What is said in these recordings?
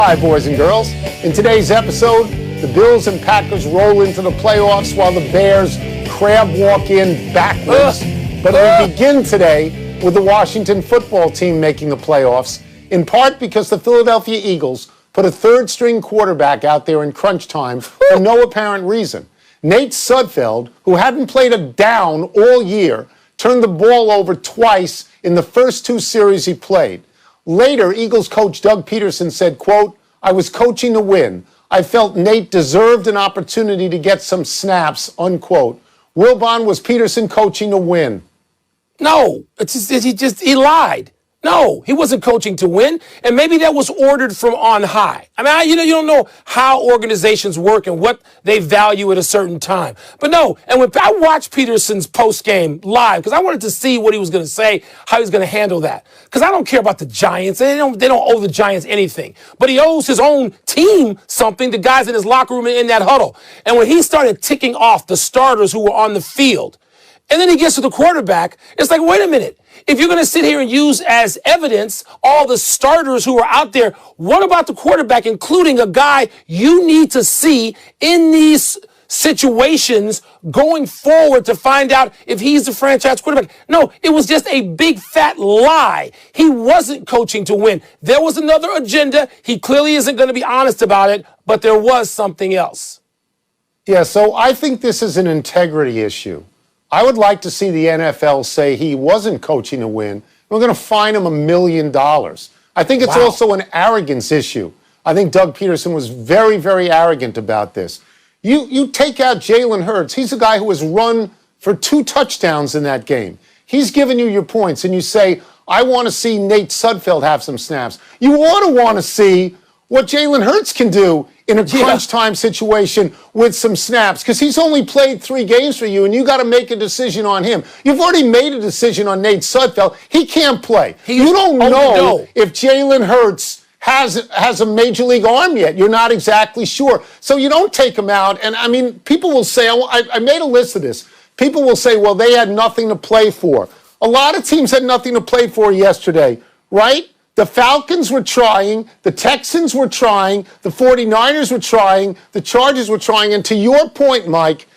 Hi, boys and girls. In today's episode, the Bills and Packers roll into the playoffs while the Bears crab walk in backwards. But we begin today with the Washington football team making the playoffs, in part because the Philadelphia Eagles put a third-string quarterback out there in crunch time for no apparent reason. Nate Sudfeld, who hadn't played a down all year, turned the ball over twice in the first two series he played. Later, Eagles coach Doug Peterson said, quote, "I was coaching to win. I felt Nate deserved an opportunity to get some snaps," unquote. Wilbon, was Peterson coaching to win? No, he lied. No, he wasn't coaching to win, and maybe that was ordered from on high. I mean, you don't know how organizations work and what they value at a certain time. But no, and when I watched Peterson's post-game live, because I wanted to see what he was going to say, how he was going to handle that. Because I don't care about the Giants. They don't owe the Giants anything. But he owes his own team something, the guys in his locker room in that huddle. And when he started ticking off the starters who were on the field, and then he gets to the quarterback, it's like, wait a minute. If you're going to sit here and use as evidence all the starters who are out there, what about the quarterback, including a guy you need to see in these situations going forward to find out if he's the franchise quarterback? No, it was just a big fat lie. He wasn't coaching to win. There was another agenda. He clearly isn't going to be honest about it, but there was something else. Yeah, so I think this is an integrity issue. I would like to see the NFL say he wasn't coaching to win. We're going to fine him $1 million. I think it's also an arrogance issue. I think Doug Peterson was very, very arrogant about this. You take out Jalen Hurts. He's a guy who has run for 2 touchdowns in that game. He's given you your points, and you say, I want to see Nate Sudfeld have some snaps. You ought to want to see what Jalen Hurts can do in a crunch time situation with some snaps, because he's only played 3 games for you, and you got to make a decision on him. You've already made a decision on Nate Sudfeld. He can't play. You don't know if Jalen Hurts has a major league arm yet. You're not exactly sure. So you don't take him out. And, I mean, people will say, I made a list of this. People will say, well, they had nothing to play for. A lot of teams had nothing to play for yesterday, right? The Falcons were trying, the Texans were trying, the 49ers were trying, the Chargers were trying. And to your point, Mike,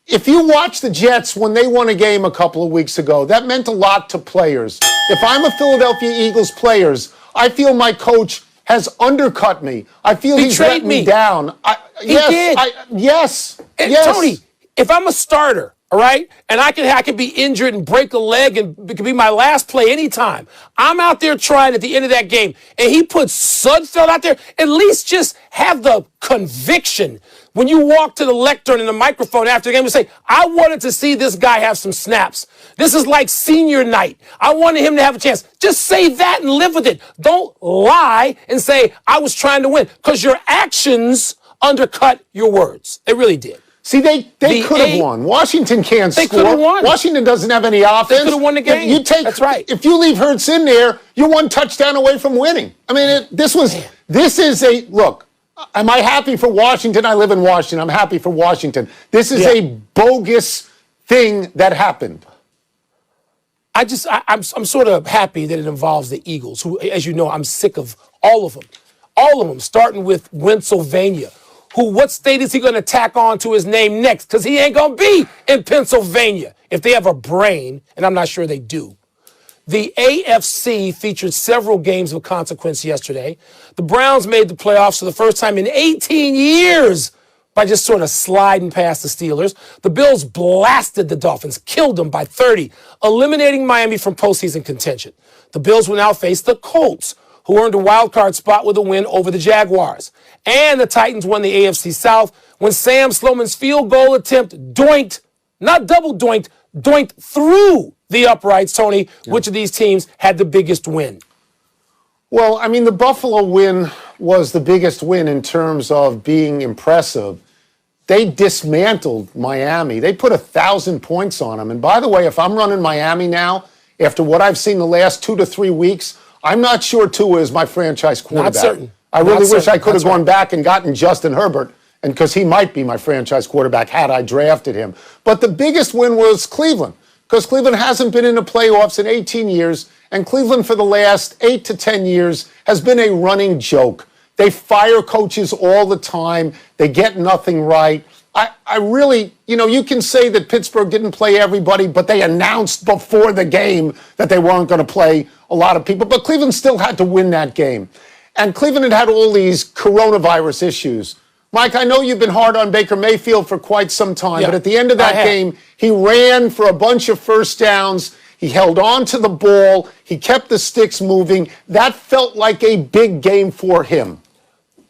if you watch the Jets when they won a game a couple of weeks ago, that meant a lot to players. If I'm a Philadelphia Eagles player, I feel my coach has undercut me. I feel he's let me down. Yes. Tony, if I'm a starter, all right, and I can be injured and break a leg, and it could be my last play anytime. I'm out there trying at the end of that game, and he puts Sudfeld out there. At least just have the conviction when you walk to the lectern and the microphone after the game and say, I wanted to see this guy have some snaps. This is like senior night. I wanted him to have a chance. Just say that and live with it. Don't lie and say, I was trying to win, because your actions undercut your words. They really did. See, they could have won. Washington can't score. They could have won. Washington doesn't have any offense. They could have won the game. That's right. If you leave Hurts in there, you're 1 touchdown away from winning. I mean, look, am I happy for Washington? I live in Washington. I'm happy for Washington. This is a bogus thing that happened. I'm sort of happy that it involves the Eagles, who, as you know, I'm sick of all of them. All of them, starting with Pennsylvania. What state is he going to tack on to his name next? Because he ain't going to be in Pennsylvania. If they have a brain, and I'm not sure they do. The AFC featured several games of consequence yesterday. The Browns made the playoffs for the first time in 18 years by just sort of sliding past the Steelers. The Bills blasted the Dolphins, killed them by 30, eliminating Miami from postseason contention. The Bills will now face the Colts, who earned a wild card spot with a win over the Jaguars. And the Titans won the AFC South when Sam Sloman's field goal attempt doinked, not double doinked, doinked through the uprights. Tony, which of these teams had the biggest win? Well, I mean, the Buffalo win was the biggest win in terms of being impressive. They dismantled Miami. They put 1,000 points on them. And by the way, if I'm running Miami now, after what I've seen the last 2 to 3 weeks, I'm not sure Tua is my franchise quarterback. Not certain. I really wish I could have gone back and gotten Justin Herbert, and because he might be my franchise quarterback had I drafted him. But the biggest win was Cleveland, because Cleveland hasn't been in the playoffs in 18 years, and Cleveland for the last 8 to 10 years has been a running joke. They fire coaches all the time. They get nothing right. I really, you can say that Pittsburgh didn't play everybody, but they announced before the game that they weren't going to play a lot of people. But Cleveland still had to win that game. And Cleveland had all these coronavirus issues. Mike, I know you've been hard on Baker Mayfield for quite some time, but at the end of that game, he ran for a bunch of first downs. He held on to the ball. He kept the sticks moving. That felt like a big game for him.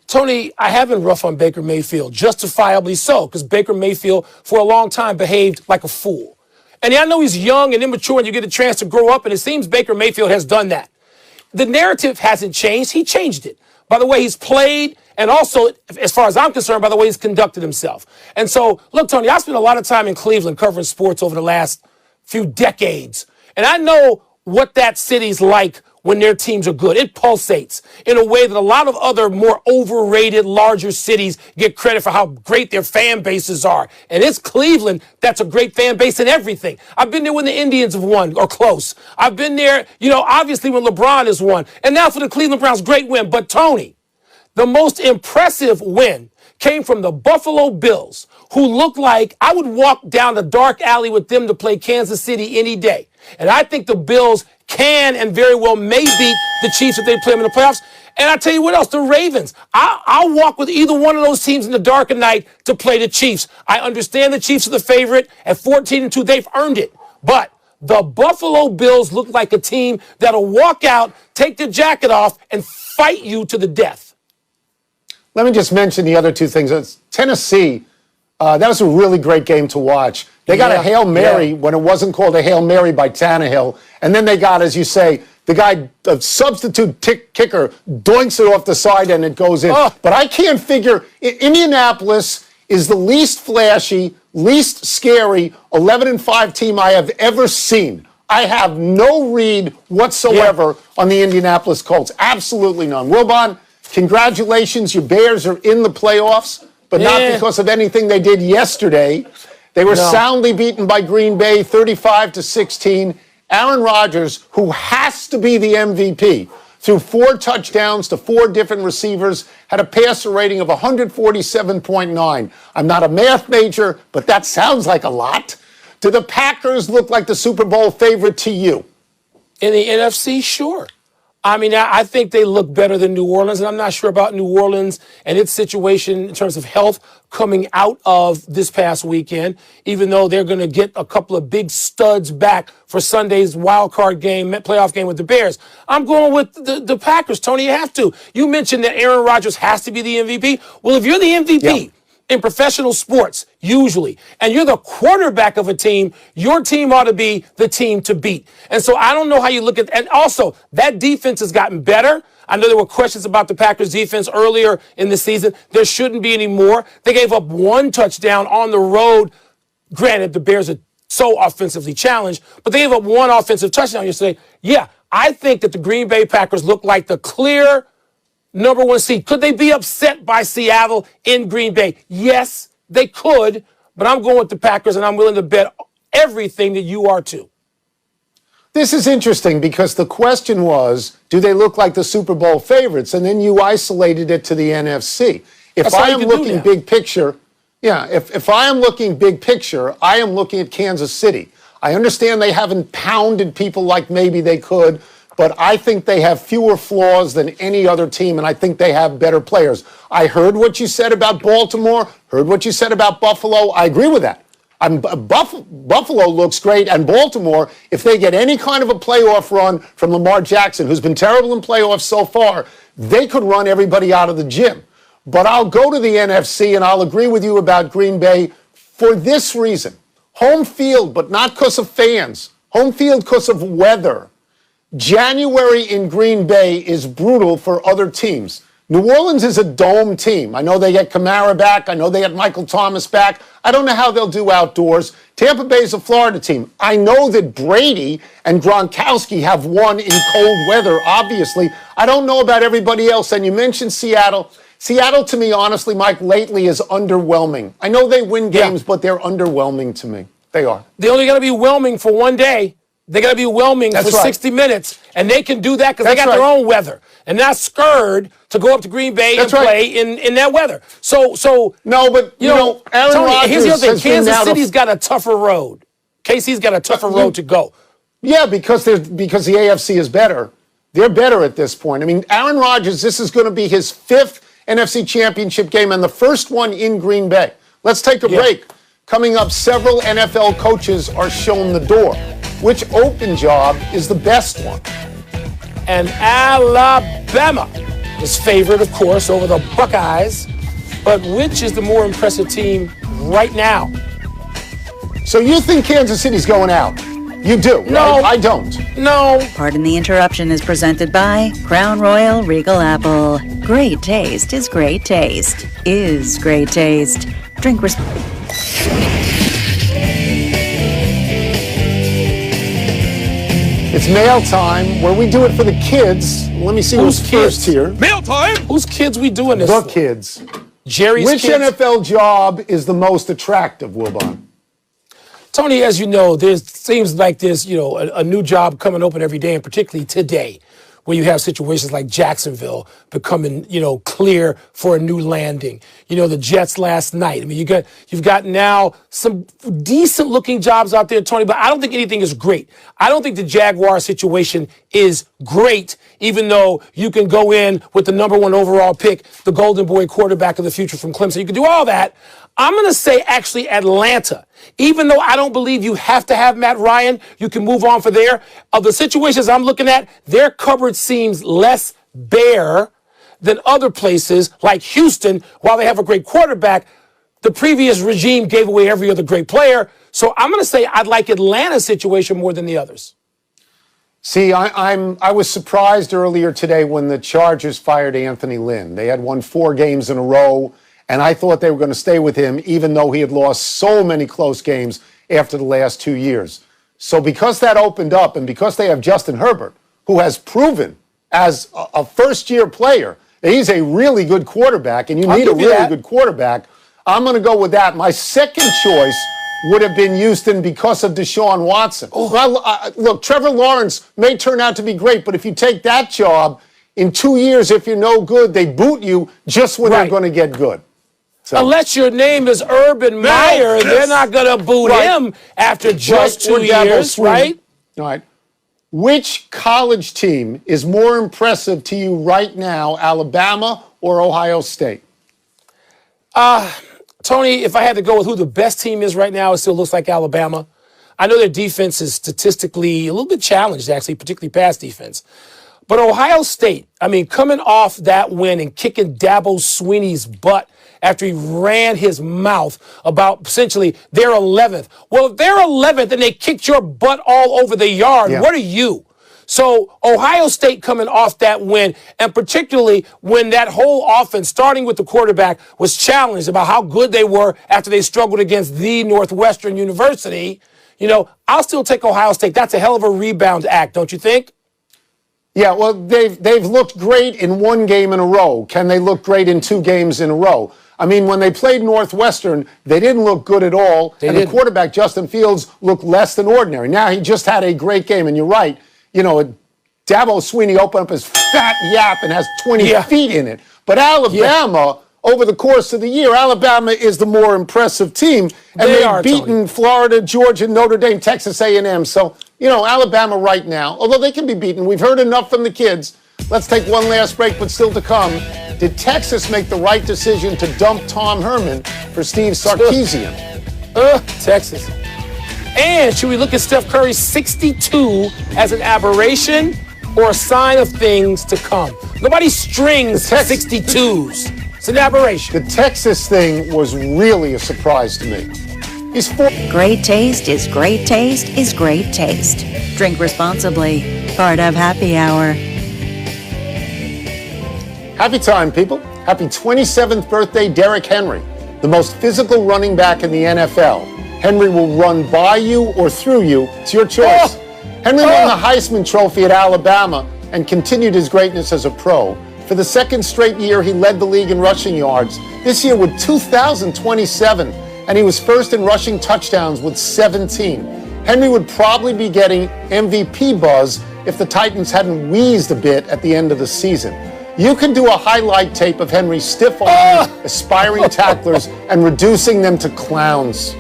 Tony, I have been rough on Baker Mayfield, justifiably so, because Baker Mayfield for a long time behaved like a fool. And I know he's young and immature and you get a chance to grow up, and it seems Baker Mayfield has done that. The narrative hasn't changed. He changed it by the way he's played and also, as far as I'm concerned, by the way he's conducted himself. And so, look, Tony, I spent a lot of time in Cleveland covering sports over the last few decades, and I know what that city's like when their teams are good. It pulsates in a way that a lot of other more overrated, larger cities get credit for how great their fan bases are. And it's Cleveland that's a great fan base in everything. I've been there when the Indians have won, or close. I've been there, obviously when LeBron has won. And now for the Cleveland Browns, great win. But Tony, the most impressive win came from the Buffalo Bills, who looked like I would walk down the dark alley with them to play Kansas City any day. And I think the Bills can and very well may beat the Chiefs if they play them in the playoffs. And I tell you what else, the Ravens. I'll walk with either one of those teams in the dark of night to play the Chiefs. I understand the Chiefs are the favorite at 14-2. They've earned it. But the Buffalo Bills look like a team that'll walk out, take their jacket off, and fight you to the death. Let me just mention the other two things. Tennessee, that was a really great game to watch. They got a Hail Mary when it wasn't called a Hail Mary by Tannehill. And then they got, as you say, the guy, the substitute kicker, doinks it off the side and it goes in. Oh. But I can't figure, Indianapolis is the least flashy, least scary 11-5 team I have ever seen. I have no read whatsoever on the Indianapolis Colts. Absolutely none. Wilbon, congratulations. Your Bears are in the playoffs, but not because of anything they did yesterday. They were soundly beaten by Green Bay, 35-16. Aaron Rodgers, who has to be the MVP, threw 4 touchdowns to 4 different receivers, had a passer rating of 147.9. I'm not a math major, but that sounds like a lot. Do the Packers look like the Super Bowl favorite to you? In the NFC, sure. I mean, I think they look better than New Orleans, and I'm not sure about New Orleans and its situation in terms of health coming out of this past weekend, even though they're going to get a couple of big studs back for Sunday's wild card game, playoff game with the Bears. I'm going with the Packers, Tony. You have to. You mentioned that Aaron Rodgers has to be the MVP. Well, if you're the MVP in professional sports, usually, and you're the quarterback of a team, your team ought to be the team to beat. And so I don't know how you look at, and also that defense has gotten better. I know there were questions about the Packers defense earlier in the season. There shouldn't be any more. They gave up 1 touchdown on the road. Granted, the Bears are so offensively challenged, but they gave up 1 offensive touchdown yesterday. Yeah, I think that the Green Bay Packers look like the clear number 1 seed. Could they be upset by Seattle in Green Bay? Yes, they could, but I'm going with the Packers, and I'm willing to bet everything that you are too. This is interesting because the question was, do they look like the Super Bowl favorites? And then you isolated it to the NFC. If I am looking big picture, if I am looking big picture, I am looking at Kansas City. I understand they haven't pounded people like maybe they could, but I think they have fewer flaws than any other team, and I think they have better players. I heard what you said about Baltimore, heard what you said about Buffalo. I agree with that. Buffalo looks great, and Baltimore, if they get any kind of a playoff run from Lamar Jackson, who's been terrible in playoffs so far, they could run everybody out of the gym. But I'll go to the NFC, and I'll agree with you about Green Bay for this reason. Home field, but not because of fans. Home field because of weather. January in Green Bay is brutal for other teams. New Orleans is a dome team. I know they get Kamara back. I know they get Michael Thomas back. I don't know how they'll do outdoors. Tampa Bay is a Florida team. I know that Brady and Gronkowski have won in cold weather, obviously. I don't know about everybody else. And you mentioned Seattle. Seattle, to me, honestly, Mike, lately is underwhelming. I know they win games, but they're underwhelming to me. They are. They're only going to be whelming for one day. They got to be whelming for 60 minutes, and they can do that because they got their own weather, and not scared to go up to Green Bay and play in that weather. So no, but you know, Aaron Tony, Rodgers here's the other thing: Kansas City's got got a tougher road. KC's got a tougher road to go. Yeah, because the AFC is better. They're better at this point. I mean, Aaron Rodgers, this is going to be his 5th NFC Championship game and the first one in Green Bay. Let's take a break. Coming up, several NFL coaches are shown the door. Which open job is the best one? And Alabama is favored, of course, over the Buckeyes. But which is the more impressive team right now? So you think Kansas City's going out? You do, No. right? I don't. No. Pardon the interruption is presented by Crown Royal Regal Apple. Great taste is great taste. Is great taste. Drink responsibly. It's mail time, where we do it for the kids. Let me see who's first here. Mail time? Whose kids we doing this The for? kids. Jerry's Which kids? NFL job is the most attractive, Wilbon? Tony, as you know, there seems like there's, a new job coming open every day, and particularly today, where you have situations like Jacksonville becoming, clear for a new landing. The Jets last night. I mean, you've got now some decent-looking jobs out there, Tony, but I don't think anything is great. I don't think the Jaguar situation is great, even though you can go in with the number 1 overall pick, the Golden Boy quarterback of the future from Clemson. You can do all that. I'm going to say actually Atlanta. Even though I don't believe you have to have Matt Ryan, you can move on for there. Of the situations I'm looking at, their cupboard seems less bare than other places like Houston. While they have a great quarterback, the previous regime gave away every other great player. So I'm going to say I'd like Atlanta's situation more than the others. See, I was surprised earlier today when the Chargers fired Anthony Lynn. They had won 4 games in a row, and I thought they were going to stay with him, even though he had lost so many close games after the last 2 years. So because that opened up, and because they have Justin Herbert, who has proven as a first-year player that he's a really good quarterback, and you need a really good quarterback, I'm going to go with that. My second choice would have been Houston because of Deshaun Watson. Well, look, Trevor Lawrence may turn out to be great, but if you take that job, in 2 years, if you're no good, they boot you just when they're going to get good. So. Unless your name is Urban Meyer, they're not going to boot him after just 2 years, right? All right. Which college team is more impressive to you right now, Alabama or Ohio State? Tony, if I had to go with who the best team is right now, it still looks like Alabama. I know their defense is statistically a little bit challenged, actually, particularly pass defense. But Ohio State, I mean, coming off that win and kicking Dabo Swinney's butt after he ran his mouth about essentially their 11th. Well, if they're 11th and they kicked your butt all over the yard, what are you? So Ohio State coming off that win, and particularly when that whole offense, starting with the quarterback, was challenged about how good they were after they struggled against the Northwestern University, I'll still take Ohio State. That's a hell of a rebound act, don't you think? Yeah, well, they've looked great in 1 game in a row. Can they look great in 2 games in a row? I mean, when they played Northwestern, they didn't look good at all. The quarterback, Justin Fields, looked less than ordinary. Now he just had a great game, and you're right. Dabo Swinney opened up his fat yap and has 20 feet in it. But Alabama, over the course of the year, Alabama is the more impressive team. And they've beaten Florida, Georgia, Notre Dame, Texas A&M. So, Alabama right now, although they can be beaten, we've heard enough from the kids. Let's take one last break, but still to come. Did Texas make the right decision to dump Tom Herman for Steve Sarkisian? Texas. And should we look at Steph Curry's 62 as an aberration or a sign of things to come? Nobody strings 62s. It's an aberration. The Texas thing was really a surprise to me. Great taste is great taste is great taste. Drink responsibly. Part of Happy Hour. Happy time, people. Happy 27th birthday, Derrick Henry, the most physical running back in the NFL. Henry will run by you or through you. It's your choice. Henry won the Heisman Trophy at Alabama and continued his greatness as a pro. For the 2nd straight year, he led the league in rushing yards. This year with 2,027, and he was first in rushing touchdowns with 17. Henry would probably be getting MVP buzz if the Titans hadn't wheezed a bit at the end of the season. You can do a highlight tape of Henry stiff-arming aspiring tacklers and reducing them to clowns.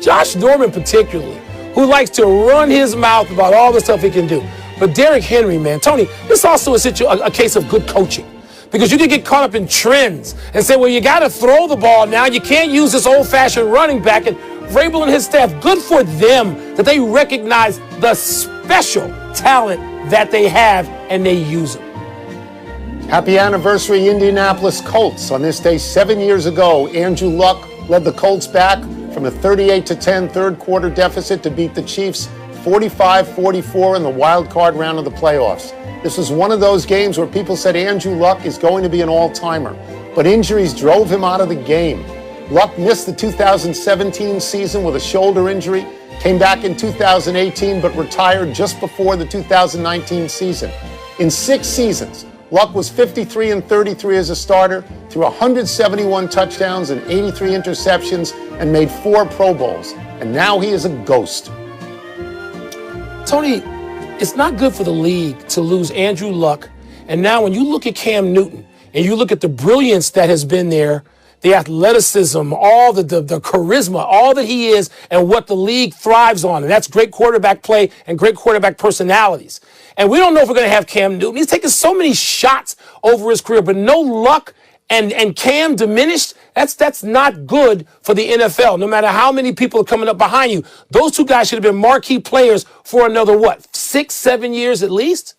Josh Norman particularly, who likes to run his mouth about all the stuff he can do. But Derrick Henry, man, Tony, this is also a case of good coaching. Because you can get caught up in trends and say, well, you got to throw the ball now. You can't use this old-fashioned running back. And Vrabel and his staff, good for them that they recognize the special talent that they have and they use them. Happy anniversary, Indianapolis Colts. On this day 7 years ago, Andrew Luck led the Colts back from a 38-10 third-quarter deficit to beat the Chiefs 45-44 in the wild card round of the playoffs. This was one of those games where people said Andrew Luck is going to be an all-timer, but injuries drove him out of the game. Luck missed the 2017 season with a shoulder injury, came back in 2018, but retired just before the 2019 season. In 6 seasons, Luck was 53-33 as a starter, threw 171 touchdowns and 83 interceptions, and made 4 Pro Bowls. And now he is a ghost. Tony, it's not good for the league to lose Andrew Luck. And now when you look at Cam Newton and you look at the brilliance that has been there, the athleticism, all the charisma, all that he is and what the league thrives on. And that's great quarterback play and great quarterback personalities. And we don't know if we're going to have Cam Newton. He's taken so many shots over his career, but no Luck and Cam diminished. That's not good for the NFL, no matter how many people are coming up behind you. Those two guys should have been marquee players for another, 6, 7 years at least?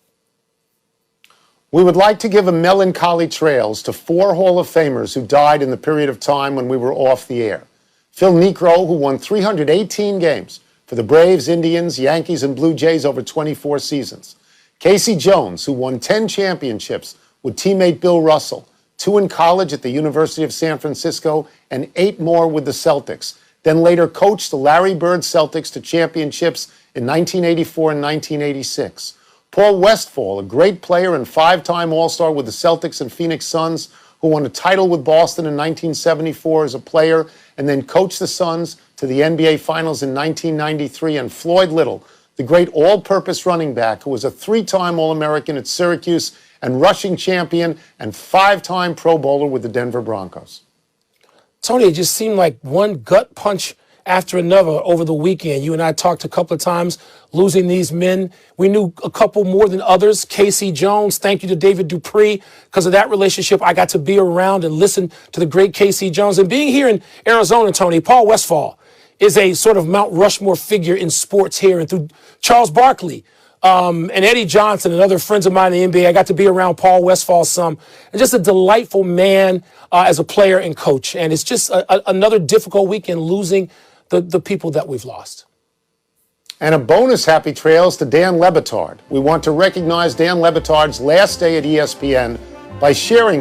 We would like to give a melancholy trails to 4 Hall of Famers who died in the period of time when we were off the air. Phil Niekro, who won 318 games for the Braves, Indians, Yankees, and Blue Jays over 24 seasons. Casey Jones, who won 10 championships with teammate Bill Russell, 2 in college at the University of San Francisco, and 8 more with the Celtics. Then later coached the Larry Bird Celtics to championships in 1984 and 1986. Paul Westphal, a great player and 5-time All-Star with the Celtics and Phoenix Suns, who won a title with Boston in 1974 as a player and then coached the Suns to the NBA Finals in 1993. And Floyd Little, the great all-purpose running back who was a 3-time All-American at Syracuse and rushing champion and 5-time Pro Bowler with the Denver Broncos. Tony, it just seemed like one gut punch after another over the weekend. You and I talked a couple of times, losing these men. We knew a couple more than others. Casey Jones, thank you to David Dupree. Because of that relationship, I got to be around and listen to the great Casey Jones. And being here in Arizona, Tony, Paul Westphal is a sort of Mount Rushmore figure in sports here. And through Charles Barkley and Eddie Johnson and other friends of mine in the NBA, I got to be around Paul Westphal some. And just a delightful man as a player and coach. And it's just another difficult weekend losing the people that we've lost. And a bonus happy trails to Dan Le Batard. We want to recognize Dan Le Batard's last day at ESPN by sharing